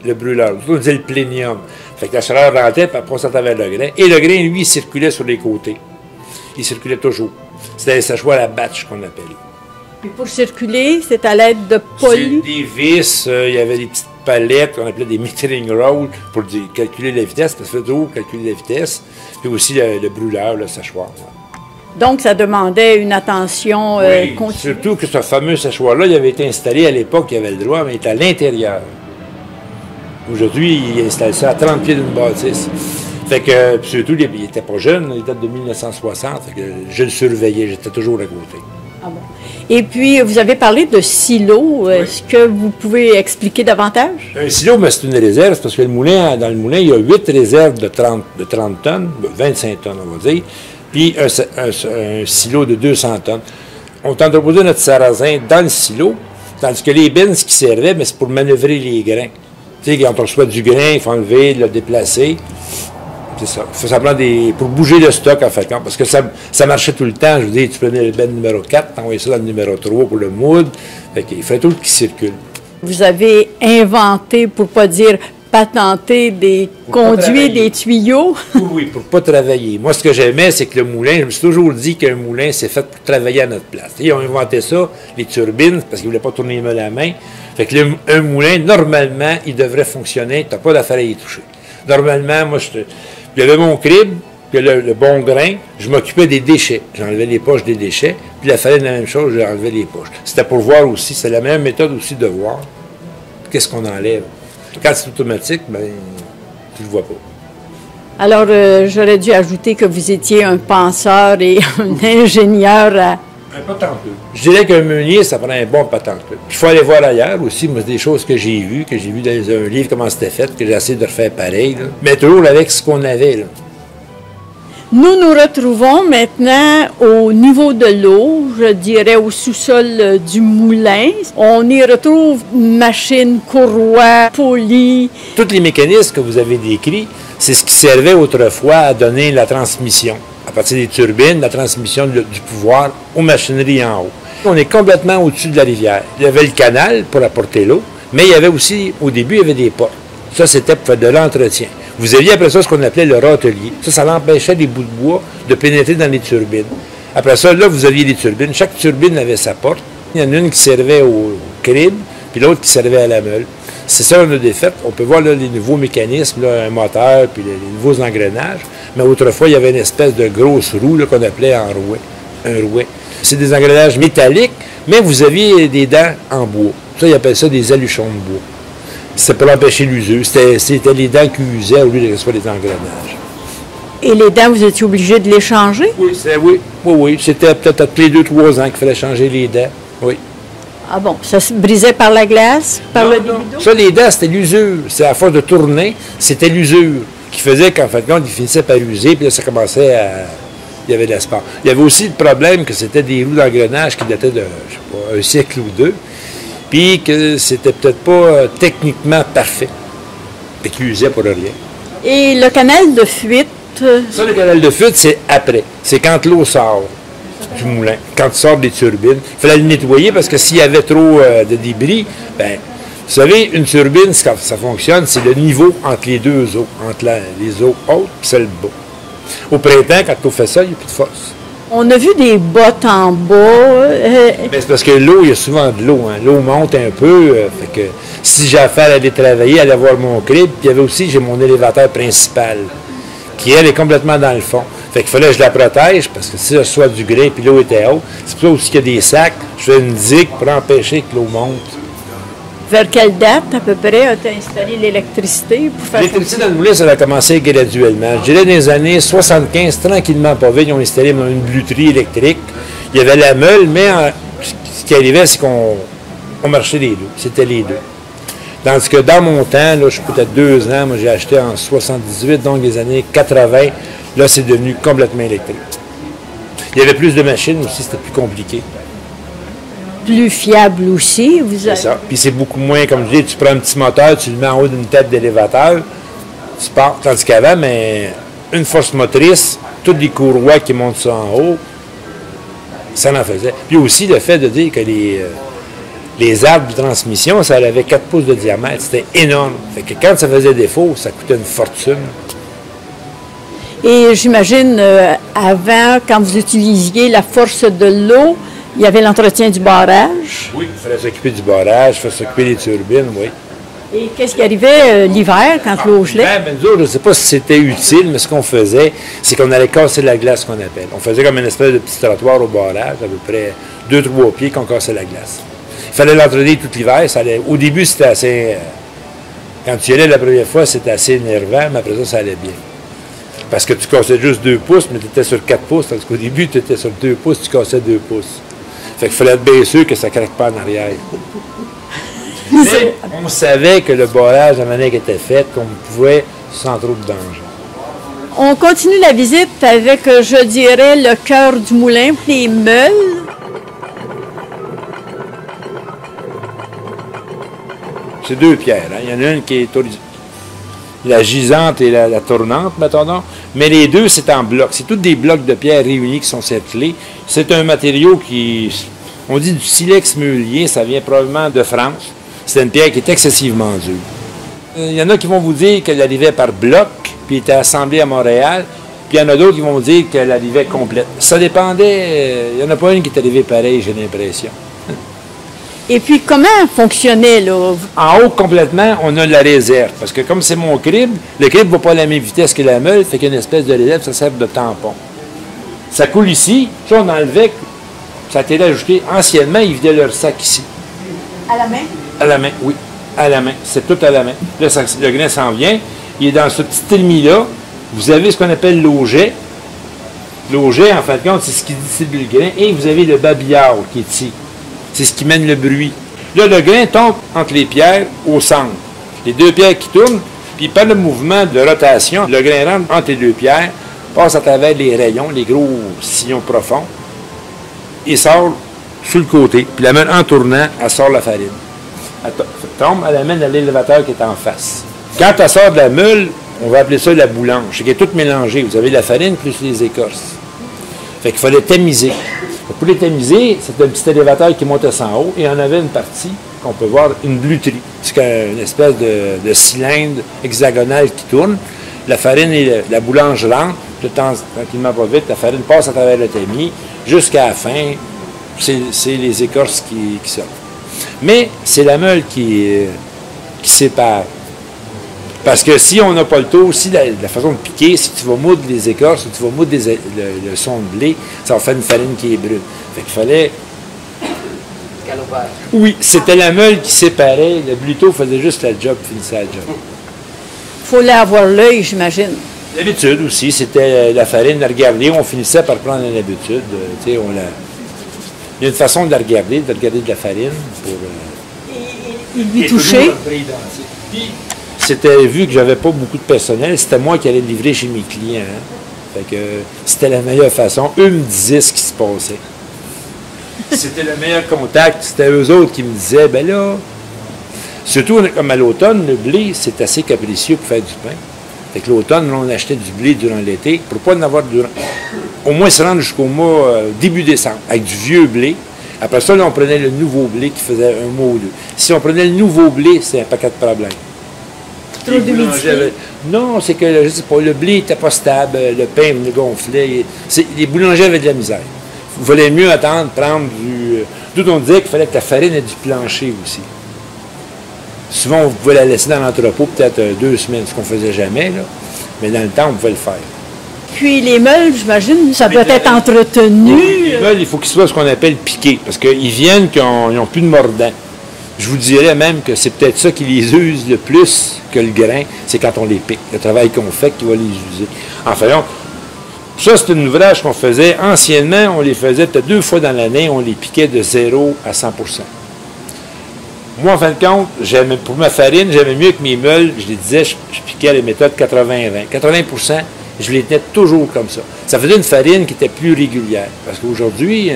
le brûleur. On disait le plénium. Fait que la chaleur rentrait, puis après on sortait avec le grain. Et le grain, lui, il circulait sur les côtés. Il circulait toujours. C'était un séchoir à batch qu'on appelle. Puis pour circuler, c'est à l'aide de polis? Des vis, il y avait des petites palettes qu'on appelait des metering rolls pour calculer la vitesse, parce que ça fait toujours calculer la vitesse. Puis aussi le brûleur, le séchoir. Donc, ça demandait une attention continue. Surtout que ce fameux séchoir-là, il avait été installé à l'époque, il avait le droit, mais il était à l'intérieur. Aujourd'hui, il installe ça à 30 pieds d'une bâtisse. Fait que, surtout, il n'était pas jeune, il date de 1960, fait que je le surveillais, j'étais toujours à côté. Ah bon. Et puis, vous avez parlé de silo. Oui. Est-ce que vous pouvez expliquer davantage? Un silo, c'est une réserve, parce que dans le moulin, il y a 8 réserves de 30 tonnes, 25 tonnes, on va dire, puis un silo de 200 tonnes. On t'entreposait notre sarrasin dans le silo, tandis que les bins, ce qui servaient, c'est pour manœuvrer les grains. Tu sais, quand on reçoit du grain, il faut enlever, le déplacer. C'est ça. Ça prend pour bouger le stock, en fait, parce que ça marchait tout le temps. Je vous dis, tu prenais le ben numéro 4, tu envoyais ça dans le numéro 3 pour le mood. Fait qu'il fallait tout qui circule. Vous avez inventé, pour ne pas dire patenté, des conduits, des tuyaux? Oui, pour ne pas travailler. Moi, ce que j'aimais, c'est que le moulin, je me suis toujours dit qu'un moulin, c'est fait pour travailler à notre place. Ils ont inventé ça, les turbines, parce qu'ils ne voulaient pas tourner les meules à la main. Fait que un moulin, normalement, il devrait fonctionner. Tu n'as pas d'affaire à y toucher. Normalement, moi, il y avait mon crible, puis le bon grain, je m'occupais des déchets. J'enlevais les poches des déchets, puis il fallait la même chose, j'enlevais les poches. C'était pour voir aussi, c'est la même méthode aussi de voir qu'est-ce qu'on enlève. Quand c'est automatique, ben, tu ne le vois pas. Alors, j'aurais dû ajouter que vous étiez un penseur et un ingénieur à... Un patenteux. Je dirais qu'un meunier, ça prend un bon patenteux. Puis il faut aller voir ailleurs aussi, moi, des choses que j'ai vues dans un livre, comment c'était fait, que j'ai essayé de refaire pareil, là. Mais toujours avec ce qu'on avait, là. Nous nous retrouvons maintenant au niveau de l'eau, je dirais au sous-sol du moulin. On y retrouve machines, courroies, polis. Tous les mécanismes que vous avez décrits, c'est ce qui servait autrefois à donner la transmission. À partir des turbines, la transmission du pouvoir aux machineries en haut. On est complètement au-dessus de la rivière. Il y avait le canal pour apporter l'eau, mais il y avait aussi, au début, il y avait des portes. Ça, c'était pour faire de l'entretien. Vous aviez après ça ce qu'on appelait le râtelier. Ça l'empêchait les bouts de bois de pénétrer dans les turbines. Après ça, là, vous aviez des turbines. Chaque turbine avait sa porte. Il y en a une qui servait au crible, puis l'autre qui servait à la meule. C'est ça qu'on a défait. On peut voir là, les nouveaux mécanismes, là, un moteur, puis les nouveaux engrenages. Mais autrefois, il y avait une espèce de grosse roue là, qu'on appelait un rouet. C'est des engrenages métalliques, mais vous aviez des dents en bois. Ça, ils appellent ça des aluchons de bois. C'était pour empêcher l'usure. C'était les dents qui usaient au lieu de recevoir des engrenages. Et les dents, vous étiez obligé de les changer? Oui. C'était peut-être tous les 2-3 ans qu'il fallait changer les dents. Oui. Ah bon, ça se brisait par la glace, par le débit d'eau? Ça, les dents, c'était l'usure. C'est à force de tourner, c'était l'usure qui faisait qu'en fait, ils finissaient par user, puis là, ça commençait à... Il y avait de l'espace. Il y avait aussi le problème que c'était des roues d'engrenage qui dataient de, je sais pas, un siècle ou deux, puis que c'était peut-être pas techniquement parfait, et qu'ils usaient pour rien. Et le canal de fuite? Ça, le canal de fuite, c'est après. C'est quand l'eau sort du moulin, quand il sort des turbines. Il fallait le nettoyer parce que s'il y avait trop de débris, ben, vous savez, une turbine, quand ça fonctionne, c'est le niveau entre les deux eaux, entre les eaux hautes et celles bas. Au printemps, quand on fait ça, il n'y a plus de fosse. On a vu des bottes en bas. C'est parce que l'eau, il y a souvent de l'eau. Hein. L'eau monte un peu. Fait que si j'ai affaire à aller travailler, aller voir mon crible, puis il y avait aussi, j'ai mon élévateur principal, qui, elle, est complètement dans le fond. Fait qu'il fallait que je la protège, parce que si je reçois du grain puis l'eau était haute, c'est pour ça aussi qu'il y a des sacs, je fais une digue pour empêcher que l'eau monte. Vers quelle date, à peu près, as-tu installé l'électricité pour faire L'électricité dans le moulin, ça a commencé graduellement. Je dirais dans les années 75, tranquillement pas vite, ils ont installé une bluterie électrique. Il y avait la meule, mais ce qui arrivait, c'est qu'on marchait les deux. C'était les deux. Tandis que dans mon temps, là, je suis peut-être 2 ans, moi j'ai acheté en 78, donc les années 80, là c'est devenu complètement électrique. Il y avait plus de machines aussi, c'était plus compliqué. plus fiable aussi? C'est ça. Puis c'est beaucoup moins, comme je dis, tu prends un petit moteur, tu le mets en haut d'une tête d'élévateur, tu pars. Tandis qu'avant, mais une force motrice, toutes les courroies qui montent ça en haut, ça en faisait. Puis aussi le fait de dire que les arbres de transmission, ça avait 4 pouces de diamètre. C'était énorme. Fait que quand ça faisait défaut, ça coûtait une fortune. Et j'imagine, avant, quand vous utilisiez la force de l'eau, il y avait l'entretien du barrage. Oui, il fallait s'occuper du barrage, il fallait s'occuper des turbines, oui. Et qu'est-ce qui arrivait l'hiver quand l'eau gelait? Nous autres, je ne sais pas si c'était utile, mais ce qu'on faisait, c'est qu'on allait casser la glace, qu'on appelle. On faisait comme une espèce de petit trottoir au barrage, à peu près 2-3 pieds, qu'on cassait la glace. Il fallait l'entraîner tout l'hiver. Au début, c'était assez... quand tu y allais la première fois, c'était assez énervant, mais après ça allait bien. Parce que tu cassais juste 2 pouces, mais tu étais sur 4 pouces, tandis qu'au début, tu étais sur 2 pouces, tu cassais 2 pouces. Fait qu'il fallait être bien sûr que ça ne craque pas en arrière. Mais on savait que le barrage, la manière qu'il était fait, qu'on pouvait sans trop de danger. On continue la visite avec, je dirais, le cœur du moulin, les meules. C'est 2 pierres. Hein. Il y en a une qui est la gisante et la tournante, mettons donc. Mais les deux, c'est en bloc. C'est tous des blocs de pierre réunis qui sont cerclés. C'est un matériau qui... On dit du silex meulien, ça vient probablement de France. C'est une pierre qui est excessivement dure. Il y en a qui vont vous dire qu'elle arrivait par bloc, puis était assemblée à Montréal. Puis il y en a d'autres qui vont vous dire qu'elle arrivait complète. Ça dépendait. Il n'y en a pas une qui est arrivée pareille, j'ai l'impression. Et puis, comment fonctionnait, là? En haut, complètement, on a la réserve. Parce que comme c'est mon crible, le crible ne va pas à la même vitesse que la meule, fait qu'il y a une espèce de réserve, ça sert de tampon. Ça coule ici. Ça, on enlevait, ça a été ajouté. Anciennement, ils vidaient leur sac ici. À la main? À la main, oui. À la main. C'est tout à la main. Là, le grain s'en vient. Il est dans ce petit trémie-là. Vous avez ce qu'on appelle l'auget. L'auget, en fin de compte, c'est ce qui distribue le grain. Et vous avez le babillard qui est ici. C'est ce qui mène le bruit. Là, le grain tombe entre les pierres au centre. Les 2 pierres qui tournent, puis par le mouvement de rotation, le grain rentre entre les 2 pierres, passe à travers les rayons, les gros sillons profonds, et sort sur le côté. Puis la meule, en tournant, elle sort la farine. Elle tombe, elle amène à l'élévateur qui est en face. Quand elle sort de la meule, on va appeler ça la boulange. C'est qu'elle est toute mélangée. Vous avez la farine plus les écorces. Fait qu'il fallait tamiser. Pour les tamiser, c'était un petit élévateur qui montait en haut et on avait une partie qu'on peut voir, une bluterie. C'est une espèce de cylindre hexagonal qui tourne. La farine et la boulange rentre, tranquillement pas vite, la farine passe à travers le tamis jusqu'à la fin, c'est les écorces qui sortent. Mais c'est la meule qui sépare. Parce que si on n'a pas le taux, aussi la façon de piquer, si tu vas moudre les écorces ou tu vas moudre le son de blé, ça va faire une farine qui est brune. Fait qu'il fallait... Oui, c'était la meule qui séparait. Le bluteau faisait juste la job, finissait la job. Il fallait avoir l'œil, j'imagine. L'habitude aussi, c'était la farine, la regarder. On finissait par prendre une habitude. Il y a une façon de la regarder de la farine pour... Et lui toucher. C'était vu que j'avais pas beaucoup de personnel, c'était moi qui allais livrer chez mes clients. Hein. Fait que c'était la meilleure façon. Eux me disaient ce qui se passait. C'était le meilleur contact. C'était eux autres qui me disaient, ben là, surtout comme à l'automne, le blé, c'est assez capricieux pour faire du pain. Fait que l'automne, on achetait du blé durant l'été pour pas en avoir durant. Au moins se rendre jusqu'au mois début décembre, avec du vieux blé. Après ça, là, on prenait le nouveau blé qui faisait un mois ou deux. Si on prenait le nouveau blé, c'est un paquet de problèmes. Non, c'est que, je sais pas, le blé n'était pas stable, le pain venait gonfler. Les boulangers avaient de la misère. Il valait mieux attendre, prendre du... D'où on disait qu'il fallait que la farine ait du plancher aussi. Souvent, on pouvait la laisser dans l'entrepôt peut-être 2 semaines, ce qu'on ne faisait jamais, là. Mais dans le temps, on pouvait le faire. Puis les meules, j'imagine, ça doit être entretenu. Les meules, il faut qu'ils soient ce qu'on appelle piqués, parce qu'ils viennent qu'ils n'ont plus de mordant. Je vous dirais même que c'est peut-être ça qui les use le plus que le grain, c'est quand on les pique. Le travail qu'on fait qui va les user. Enfin, donc, ça, c'est un ouvrage qu'on faisait. Anciennement, on les faisait peut-être 2 fois dans l'année, on les piquait de 0 à 100 %. Moi, en fin de compte, pour ma farine, j'aimais mieux que mes meules, je les disais, je piquais à la méthode 80-20. 80 %, je les tenais toujours comme ça. Ça faisait une farine qui était plus régulière. Parce qu'aujourd'hui,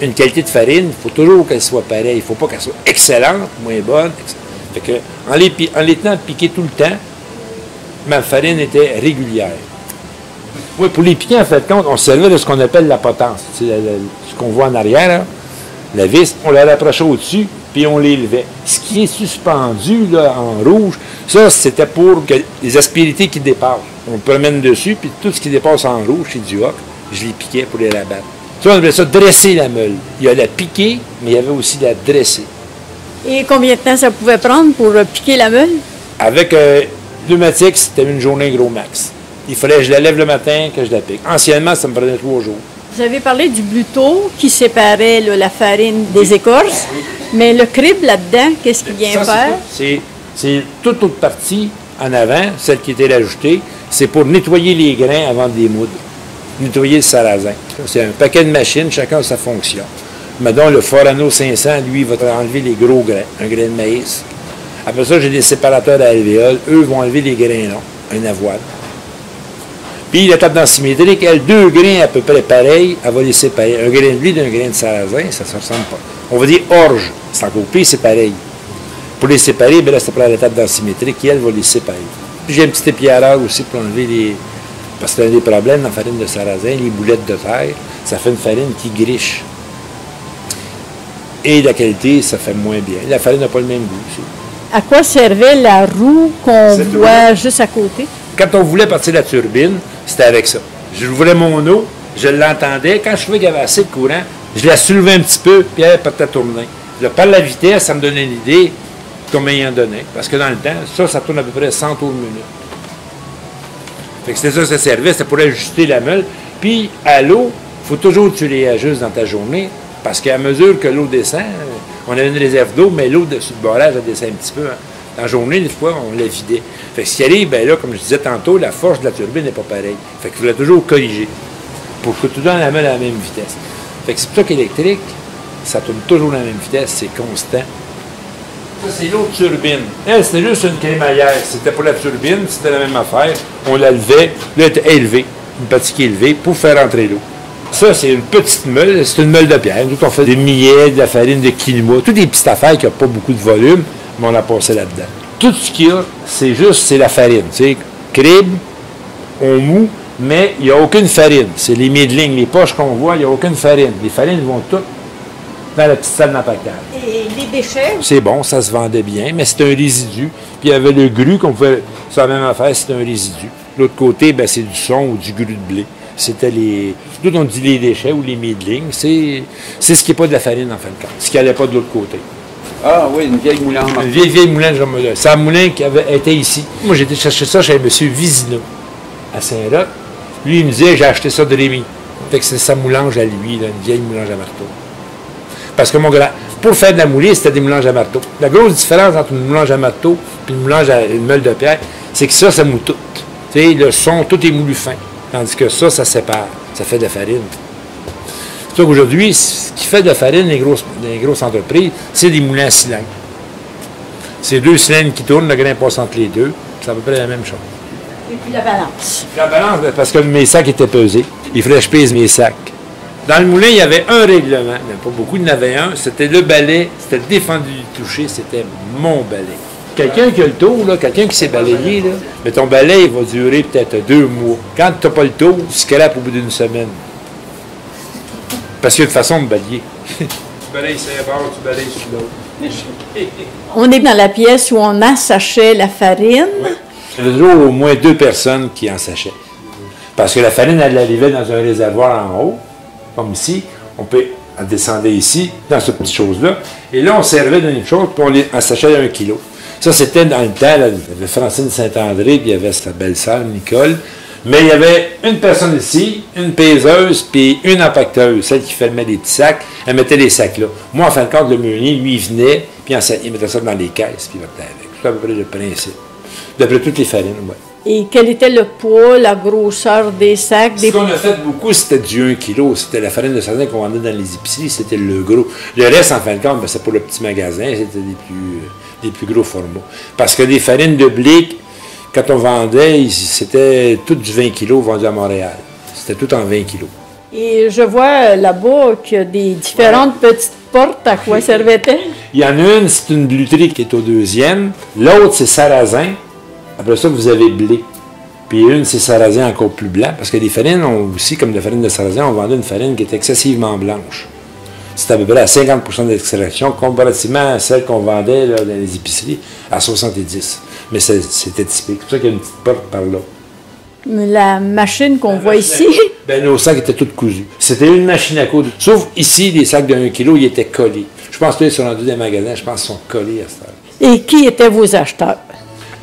une qualité de farine, il faut toujours qu'elle soit pareille. Il ne faut pas qu'elle soit excellente, moins bonne. Fait que, en les tenant piqués tout le temps, ma farine était régulière. Oui, pour les piquer, en fait, compte, on servait de ce qu'on appelle la potence. C'est ce qu'on voit en arrière, là, la vis, on la rapprochait au-dessus, puis on l'élevait. Ce qui est suspendu là, en rouge, ça, c'était pour que les aspérités qui dépassent. On promène dessus, puis tout ce qui dépasse en rouge, c'est du hoc. Je les piquais pour les rabattre. Ça, on appelait ça dresser la meule. Il y a la piquer, mais il y avait aussi la dresser. Et combien de temps ça pouvait prendre pour piquer la meule? Avec pneumatique, c'était une journée gros max. Il fallait que je la lève le matin, que je la pique. Anciennement, ça me prenait 3 jours. Vous avez parlé du bluto qui séparait là, la farine des écorces, mais le crible là-dedans, qu'est-ce qu'il vient faire? C'est toute autre partie en avant, celle qui était rajoutée, c'est pour nettoyer les grains avant de les moudre. Nettoyer le sarrasin. C'est un paquet de machines, chacun a sa fonction. Maintenant, le Forano 500, lui, va enlever les gros grains, un grain de maïs. Après ça, j'ai des séparateurs à alvéoles. Eux vont enlever les grains longs, un avoine. Puis la table densimétrique, elle, 2 grains à peu près pareils, elle va les séparer. Un grain de blé d'un grain de sarrasin, ça ne se ressemble pas. On va dire orge, c'est encore pire, c'est pareil. Pour les séparer, bien là, ça prend la table densimétrique qui, elle, va les séparer. Puis j'ai un petit épiareur aussi pour enlever les... Parce que c'est un des problèmes dans la farine de sarrasin, les boulettes de terre, ça fait une farine qui griche. Et la qualité, ça fait moins bien. La farine n'a pas le même goût aussi. À quoi servait la roue qu'on voit juste à côté? Quand on voulait partir de la turbine, c'était avec ça. J'ouvrais mon eau, je l'entendais. Quand je trouvais qu'il y avait assez de courant, je la soulevais un petit peu, puis elle partait tourner. Là, par la vitesse, ça me donnait une idée combien il en donnait. Parce que dans le temps, ça tourne à peu près 100 tours minute. Fait que c'était ça que ça servait, c'était pour ajuster la meule. Puis, à l'eau, il faut toujours que tu les ajustes dans ta journée, parce qu'à mesure que l'eau descend, on avait une réserve d'eau, mais l'eau sur le barrage, elle descend un petit peu. Hein. Dans la journée, des fois, on la vidait. Fait que ce qui arrive, bien là, comme je disais tantôt, la force de la turbine n'est pas pareille. Fait qu'il fallait toujours corriger pour que tout donne la meule à la même vitesse. Fait que c'est pour ça qu'électrique, ça tourne toujours à la même vitesse, c'est constant. Ça, c'est l'autre turbine. Elle, c'était juste une crémaillère. C'était pour la turbine, c'était la même affaire. On la levait, là, elle était élevée, une partie qui est élevée, pour faire entrer l'eau. Ça, c'est une petite meule, c'est une meule de pierre. Nous, on fait des millets, de la farine de quinoa, toutes des petites affaires qui n'ont pas beaucoup de volume, mais on a passé là-dedans. Tout ce qu'il y a, c'est la farine. C'est crible, on moud, mais il n'y a aucune farine. C'est les middlings, les poches qu'on voit, il n'y a aucune farine. Les farines vont toutes dans la petite salle d'empaquetage. Et les déchets? C'est bon, ça se vendait bien, mais c'était un résidu. Puis il y avait le gru qu'on pouvait... C'est la même affaire, c'était un résidu. L'autre côté, ben, c'est du son ou du gru de blé. C'était les... Nous, on dit les déchets ou les middlings. C'est ce qui n'est pas de la farine, en fin de compte. Ce qui n'allait pas de l'autre côté. Ah oui, une vieille moulin. Une vieille moulin. C'est un moulin qui était ici. Moi, j'ai été chercher ça chez M. Vizina, à Saint-Roch. Lui, il me disait, j'ai acheté ça de Rémy. Fait que c'est sa moulange à lui, là, une vieille moulange à marteau. Parce que mon grand, pour faire de la moulée, c'était des moulanges à marteau. La grosse différence entre une moulange à marteau et une moulange à une meule de pierre, c'est que ça moule tout. Tu sais, le son, tout est moulu fin. Tandis que ça sépare. Ça fait de la farine. C'est ça qu'aujourd'hui, ce qui fait de la farine, les grosses entreprises, c'est des moulins à cylindres. C'est 2 cylindres qui tournent, le grain passe entre les deux. C'est à peu près la même chose. Et puis la balance. La balance, parce que mes sacs étaient pesés. Il fallait que je pèse mes sacs. Dans le moulin, il y avait un règlement, mais pas beaucoup, il y en avait un. C'était le balai, c'était le défendu du toucher, c'était mon balai. Quelqu'un qui a le tour, quelqu'un qui s'est balayé, là, mais ton balai, il va durer peut-être 2 mois. Quand tu n'as pas le tour, tu scrapes au bout d'une semaine. Parce qu'il y a une façon de balayer. Tu balayes sur un bord, tu balayes sur l'autre. On est dans la pièce où on assachait la farine. Oui. Il y avait toujours au moins 2 personnes qui en sachaient. Parce que la farine, elle arrivait dans un réservoir en haut, comme ici. Elle descendait ici, dans cette petite chose-là. Et là, on servait d'une chose, puis on sachait 1 kilo. Ça, c'était dans le temps, là, il y avait Francine Saint-André, puis il y avait sa belle-sœur, Nicole. Mais il y avait une personne ici, une pèseuse, puis une empaqueteuse, celle qui fermait les petits sacs. Elle mettait les sacs là. Moi, en fin de compte, le meunier, lui, il venait, puis il mettait ça dans les caisses, puis il partait avec. C'est à peu près le principe. D'après toutes les farines, oui. Et quel était le poids, la grosseur des sacs? Ce qu'on a fait beaucoup, c'était du 1 kg. C'était la farine de sarrasin qu'on vendait dans les épiceries, c'était le gros. Le reste, en fin de compte, c'est pour le petit magasin, c'était des plus gros formats. Parce que les farines de blé, quand on vendait, c'était tout du 20 kg vendu à Montréal. C'était tout en 20 kg. Et je vois là-bas qu'il y a des différentes petites portes. À quoi servaient-elles? Il y en a une, c'est une bluterie qui est au deuxième. L'autre, c'est sarrasin. Après ça, vous avez blé. Puis une, c'est sarrasin encore plus blanc. Parce que les farines ont aussi, comme la farine de sarrasin, on vendait une farine qui est excessivement blanche. C'est à peu près à 50% d'extraction, comparativement à celle qu'on vendait là, dans les épiceries, à 70%. Mais c'était typique. C'est pour ça qu'il y a une petite porte par là. La machine qu'on voit ici. Ben, nos sacs étaient tous cousus. C'était une machine à coudre. Sauf ici, les sacs de 1 kg, ils étaient collés. Je pense qu'ils sont rendus des magasins, je pense qu'ils sont collés à cette heure. Et qui étaient vos acheteurs?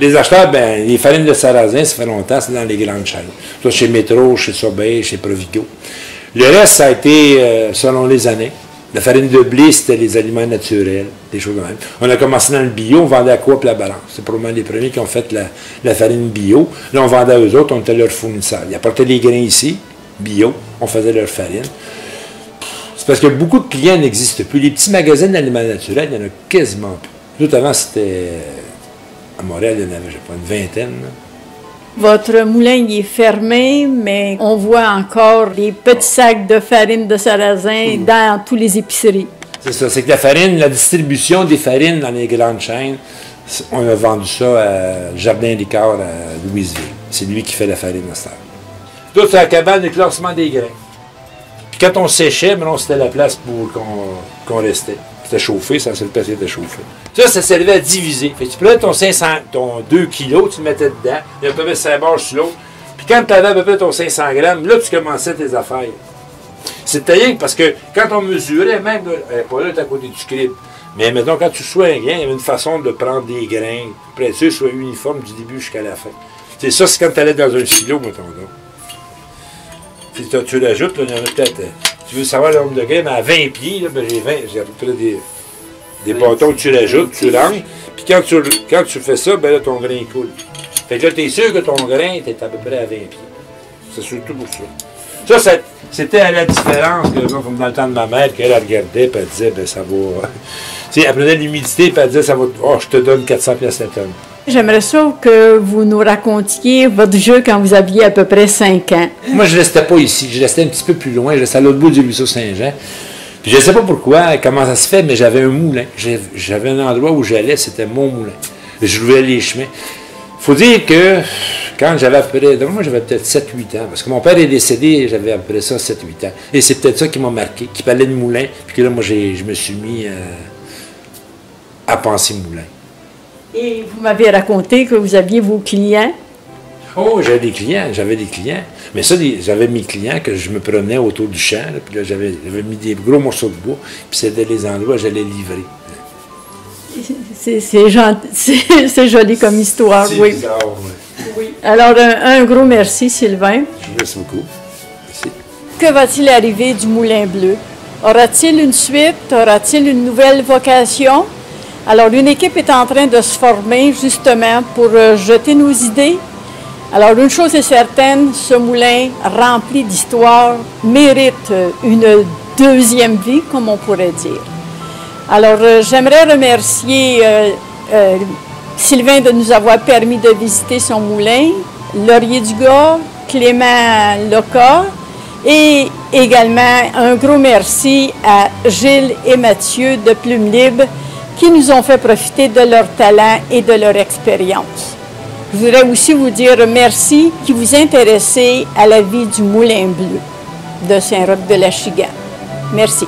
Les acheteurs, ben, les farines de sarrasin, ça fait longtemps, c'est dans les grandes chaînes. Soit chez Métro, chez Sobeil, chez Provigo. Le reste, ça a été selon les années. La farine de blé, c'était les aliments naturels, des choses de même. On a commencé dans le bio, on vendait à Coop la Balance. C'est probablement les premiers qui ont fait la farine bio. Là, on vendait à eux autres, on était leur fournisseur. Ils apportaient les grains ici, bio, on faisait leur farine. C'est parce que beaucoup de clients n'existent plus. Les petits magasins d'aliments naturels, il n'y en a quasiment plus. Tout avant, c'était... À Montréal, il y en avait, je sais pas, une vingtaine. Là. Votre moulin il est fermé, mais on voit encore des petits sacs de farine de sarrasin dans tous les épiceries. C'est ça, c'est que la farine, la distribution des farines dans les grandes chaînes, on a vendu ça à Jardin Ricard à Louisville. C'est lui qui fait la farine à cette heure. Tout, c'est la cabane de classement des grains. Puis quand on séchait, maintenant, c'était la place pour qu'on restait. C'était chauffé, ça c'est le papier de chauffer. Ça servait à diviser. Fait que tu prenais ton 2 kg, tu le mettais dedans, il y a à peu près 5 barres sur l'autre. Puis quand tu avais à peu près ton 500 grammes, là tu commençais tes affaires. C'était rien parce que quand on mesurait, même, pas là, tu à côté du crible. Mais maintenant, quand tu sois un grain, il y avait une façon de prendre des grains, pour être sûr que ce soit uniforme du début jusqu'à la fin. C'est ça, c'est quand tu allais dans un silo, mettons là. Puis tu l'ajoutes, il y en a peut-être. Tu veux savoir le nombre de grains, mais à 20 pieds, là, ben, j'ai à peu près des bâtons que tu rajoutes, tu langues. Puis quand tu fais ça, ben là, ton grain coule. Fait que là, tu es sûr que ton grain était à peu près à 20 pieds. C'est surtout pour ça. Ça, c'était à la différence, que, comme dans le temps de ma mère, qu'elle regardait, puis elle disait, ben ça va. Tu sais, elle prenait l'humidité, puis elle disait, ça va. Oh, je te donne 400 pièces la tonne. J'aimerais ça que vous nous racontiez votre jeu quand vous aviez à peu près 5 ans. Moi, je ne restais pas ici. Je restais un petit peu plus loin. Je restais à l'autre bout du ruisseau Saint-Jean. Puis je ne sais pas pourquoi, comment ça se fait, mais j'avais un moulin. J'avais un endroit où j'allais, c'était mon moulin. Je roulais les chemins. Il faut dire que quand j'avais à peu près... Moi, j'avais peut-être 7-8 ans. Parce que mon père est décédé, j'avais à peu près ça, 7-8 ans. Et c'est peut-être ça qui m'a marqué, qui parlait de moulin. Puis que là, moi, je me suis mis à penser moulin. Et vous m'avez raconté que vous aviez vos clients. Oh, j'avais des clients. Mais ça, j'avais mes clients que je me promenais autour du champ, là, puis là, j'avais mis des gros morceaux de bois, puis c'était les endroits où j'allais livrer. C'est joli comme histoire, oui. Bizarre, ouais. Oui. Alors, un gros merci, Sylvain. Merci beaucoup. Merci. Que va-t-il arriver du Moulin Bleu? Aura-t-il une suite? Aura-t-il une nouvelle vocation? Alors, une équipe est en train de se former justement pour jeter nos idées. Alors, une chose est certaine, ce moulin rempli d'histoire mérite une deuxième vie, comme on pourrait dire. Alors, j'aimerais remercier Sylvain de nous avoir permis de visiter son moulin, Laurier-du-Gars, Clément Loca, et également un gros merci à Gilles et Mathieu de Plume Libre qui nous ont fait profiter de leur talent et de leur expérience. Je voudrais aussi vous dire merci qui vous intéressez à la vie du Moulin Bleu de Saint-Roch-de-l'Achigan. Merci.